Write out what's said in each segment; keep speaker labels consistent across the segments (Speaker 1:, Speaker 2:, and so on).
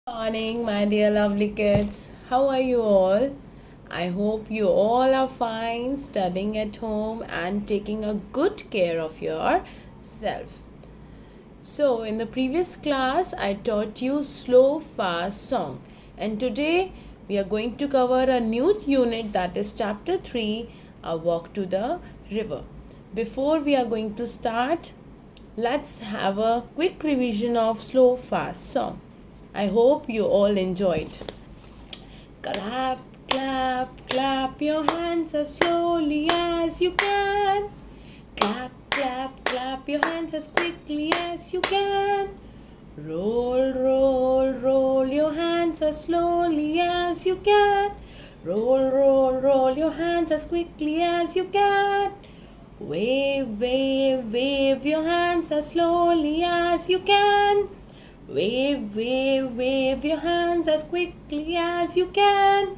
Speaker 1: Morning, my dear lovely kids. How are you all? I hope you all are fine, studying at home and taking a good care of yourself. So, in the previous class, I taught you slow, fast song, and today we are going to cover a new unit, that is chapter 3, A Walk to the River. Before we are going to start, let's have a quick revision of slow, fast song. I hope you all enjoyed. Clap, clap, clap your hands as slowly as you can. Clap, clap, clap your hands as quickly as you can. Roll, roll, roll your hands as slowly as you can. Roll, roll, roll your hands as quickly as you can. Wave, wave, wave your hands as slowly as you can. Wave, wave, wave your hands as quickly as you can.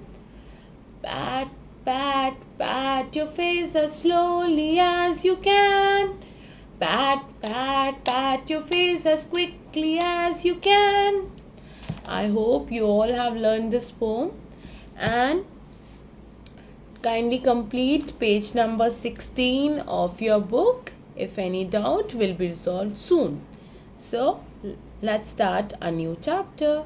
Speaker 1: Pat, pat, pat your face as slowly as you can. Pat, pat, pat your face as quickly as you can. I hope you all have learned this poem and kindly complete page number 16 of your book. If any doubt will be resolved soon. So, let's start a new chapter.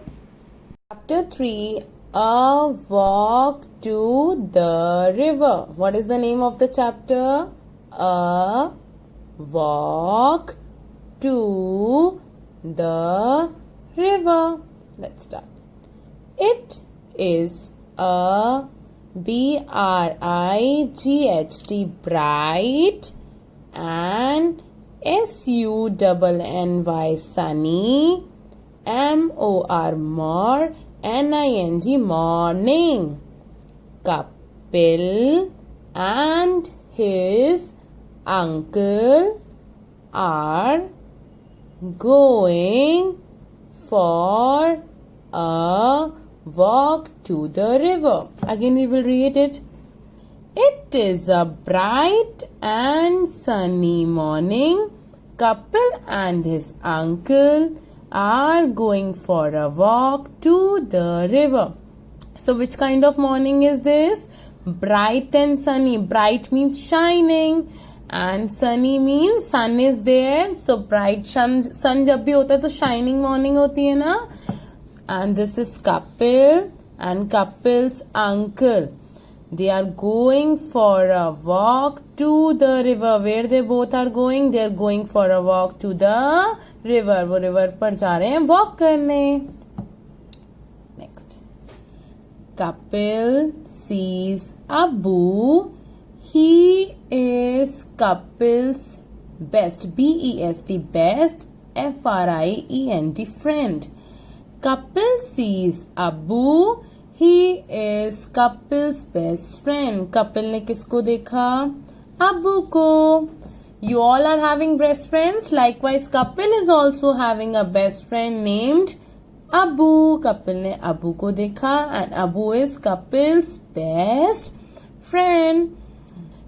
Speaker 1: Chapter 3, A Walk to the River. What is the name of the chapter? A Walk to the River. Let's start. It is a BRIGHT, bright, and SUNNY, sunny, MOR, more, NING, morning. Kapil and his uncle are going for a walk to the river. Again we will read it. It is a bright and sunny morning. Kapil and his uncle are going for a walk to the river. So which kind of morning is this? Bright and sunny. Bright means shining and sunny means sun is there. So bright sun जब भी होता है तो shining morning होती है ना. And this is Kapil and Kapil's uncle. They are going for a walk to the river. Where they both are going? They are going for a walk to the river. वो river पर जा रहे हैं walk करने. Next. Kapil sees Abu. He is Kapil's best. BEST, best. FRIEND, friend. Kapil sees Abu. He is Kapil's best friend. Kapil ने किसको देखा? Abu को. You all are having best friends. Likewise, Kapil is also having a best friend named Abu. Kapil ने Abu को देखा and Abu is Kapil's best friend.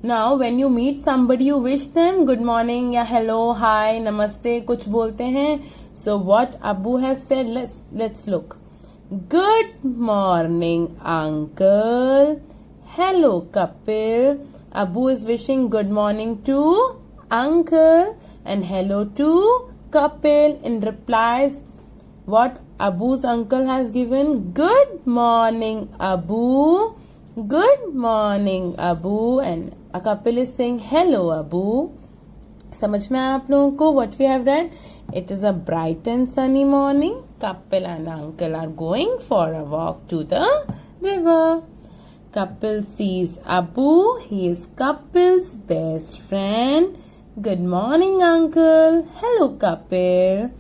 Speaker 1: Now, when you meet somebody, you wish them good morning या hello, hi, namaste, कुछ बोलते हैं. So what Abu has said, let's look. Good morning, uncle. Hello, Kapil. Abu is wishing good morning to uncle and hello to Kapil. In replies, what Abu's uncle has given? Good morning, Abu. Good morning, Abu. And Kapil is saying hello, Abu. समझ में आया आप लोगों को? What we have read? It is a bright and sunny morning. Kapil and uncle are going for a walk to the river. Kapil sees Abu. He is Kapil's best friend. Good morning, uncle. Hello, Kapil.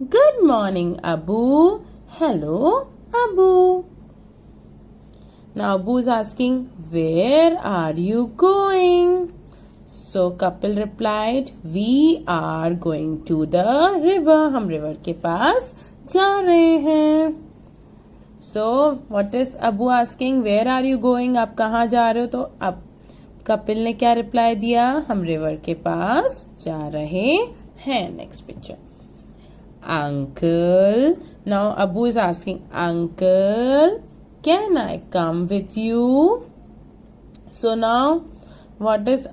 Speaker 1: Good morning, Abu. Hello, Abu. Now Abu is asking, where are you going? So Kapil replied, we are going to the river. हम river के पास जा रहे हैं. So what is Abu asking? Where are you going? आप कहाँ जा रहे हो? तो अब कपिल ने क्या रिप्लाई दिया? हम रिवर के पास जा रहे हैं. Next picture. Uncle. Now Abu is asking, Uncle, can I come with you? So now what is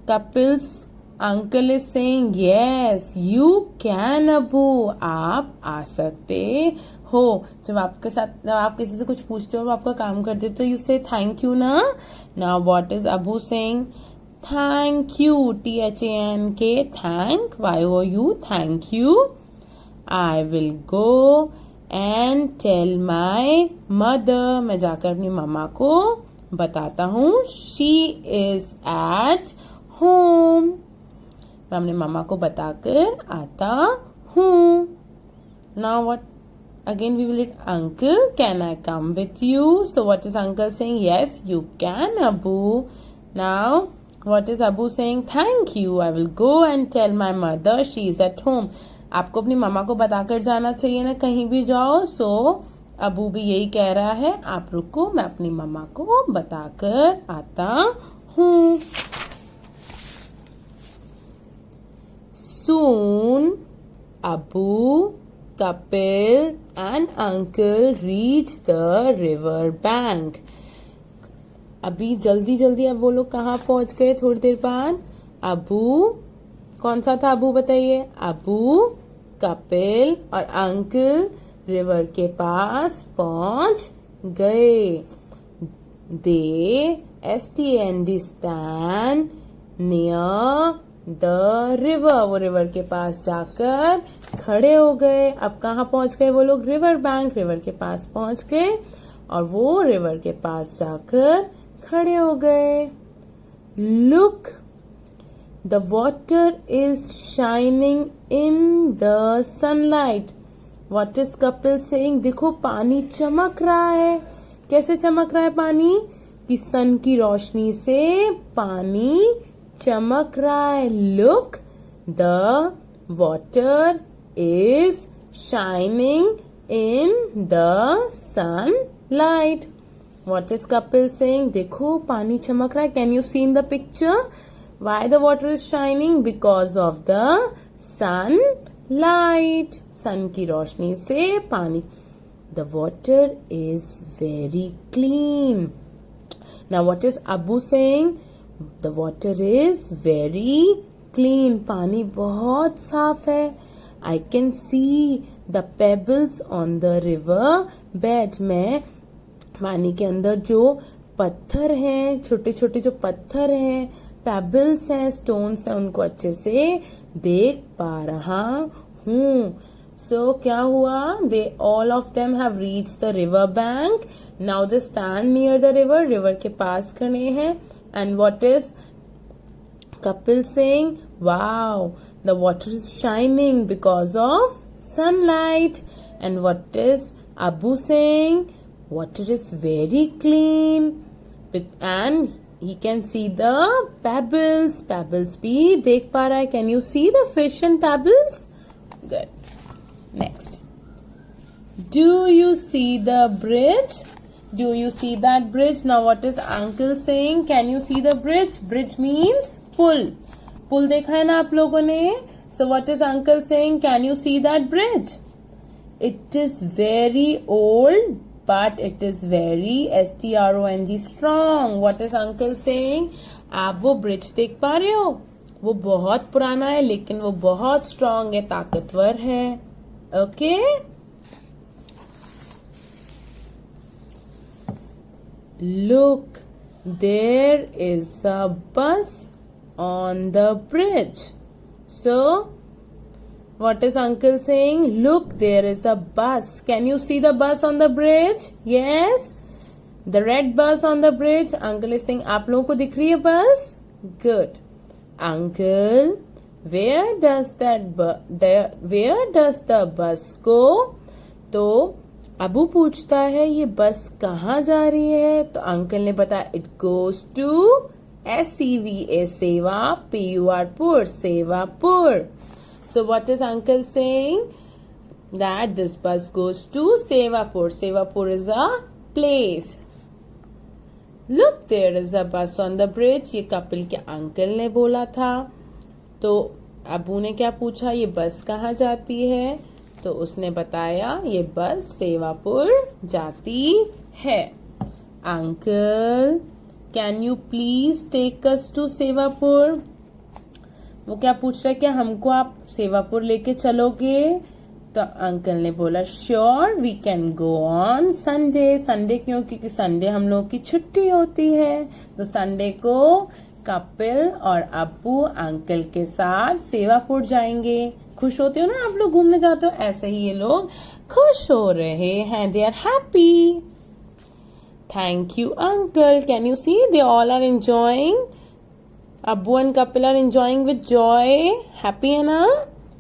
Speaker 1: Kapil's uncle is saying? Yes, you can Abu. आप आ सकते हो. जब आप किसी से कुछ पूछते हो, आपका काम करते हो, तो you say thank you ना. Now what is Abu saying? Thank you. THANK. Thank. YOU. Thank you. I will go and tell my mother. मैं जाकर अपनी मम्मा को बताता हूँ. She is at home. मैं अपने मम्मा को बताकर आता हूँ. Now what? Again we will read, Uncle, can I come with you? So what is Uncle saying? Yes, you can, Abu. Now what is Abu saying? Thank you. I will go and tell my mother she is at home. आपको अपनी मम्मा को बताकर जाना चाहिए ना कहीं भी जाओ. सो अबू भी यही कह रहा है, आप रुको, मैं अपनी मम्मा को बताकर आता हूँ. Soon Abu, Kapil and Uncle reach the river bank. अभी जल्दी जल्दी अब वो लोग कहाँ पहुंच गए? थोड़ी देर बाद अबू, कौन सा था अबू बताइए? अबू, कपिल और अंकल रिवर के पास पहुंच गए. दे STAND stand near the river. वो रिवर के पास जाकर खड़े हो गए. अब कहाँ पहुंच गए वो लोग? रिवर बैंक, रिवर के पास पहुंच गए और वो रिवर के पास जाकर खड़े हो गए. Look, the water is shining in the sunlight. What is Kapil saying? देखो पानी चमक रहा है. कैसे चमक रहा है पानी? कि सन की रोशनी से पानी चमक रहा है. Look, the water is shining in the sunlight. What is Kapil saying? देखो पानी चमक रहा है. Can you see in the picture? Why the water is shining? Because of the sunlight. सन की रोशनी से पानी. The water is very clean. Now what is Abu saying? The water is very clean. पानी बहुत साफ है. I can see the pebbles on the river bed. मैं पानी के अंदर जो पत्थर हैं, छोटे छोटे जो पत्थर हैं, पेबल्स हैं, स्टोन्स हैं, उनको अच्छे से देख पा रहा हूँ. सो क्या हुआ? They all of them have reached the river bank. Now they stand near the river. River के पास खड़े हैं. And what is Kapil saying? Wow, the water is shining because of sunlight. And what is Abu saying? Water is very clean. And he can see the pebbles. Pebbles भी देख पा रहा है. Can you see the fish and pebbles? Good. Next. Do you see the bridge? Do you see that bridge? Now what is uncle saying? Can you see the bridge? Bridge means pull. Pull देखा है ना आप लोगों ने? So what is uncle saying? Can you see that bridge? It is very old, but it is very strong. What is uncle saying? आप वो bridge देख पा रहे हो? वो बहुत पुराना है लेकिन वो बहुत स्ट्रॉन्ग है, ताकतवर है. Okay? Look, there is a bus on the bridge. So, what is uncle saying? Look, there is a bus. Can you see the bus on the bridge? Yes. The red bus on the bridge. Uncle is saying, आप लोगों को दिख रही है बस? Good. Uncle, where does the bus go? तो अबू पूछता है ये बस कहाँ जा रही है? तो अंकल ने बताया it goes to SEVA सेवा, PUR पुर, Sevapur. So what is uncle saying? That this bus goes to Sevapur. Sevapur is a place. Look, there is a bus on the bridge. ये कपिल के अंकल ने बोला था. तो अबू ने क्या पूछा? ये बस कहाँ जाती है? तो उसने बताया ये बस सेवापुर जाती है। Uncle can you please take us to Sevapur? वो क्या पूछ रहा है, क्या हमको आप सेवापुर लेके चलोगे? तो अंकल ने बोला sure we can go on Sunday. Sunday क्यों? क्योंकि संडे हम लोग की छुट्टी होती है, तो संडे को कपिल और अब्बू अंकल के साथ सेवापुर जाएंगे। खुश होते हो ना आप लोग घूमने जाते हो, ऐसे ही ये लोग खुश हो रहे हैं। They are happy. Thank you uncle. Can you see they all are enjoying? Abbu and Kapil are enjoying with joy. Happy है ना?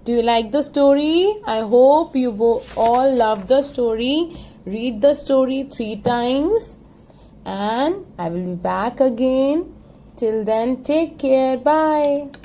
Speaker 1: Do you like the story? I hope you all love the story. Read the story 3 times. And I will be back again. Till then, take care. Bye.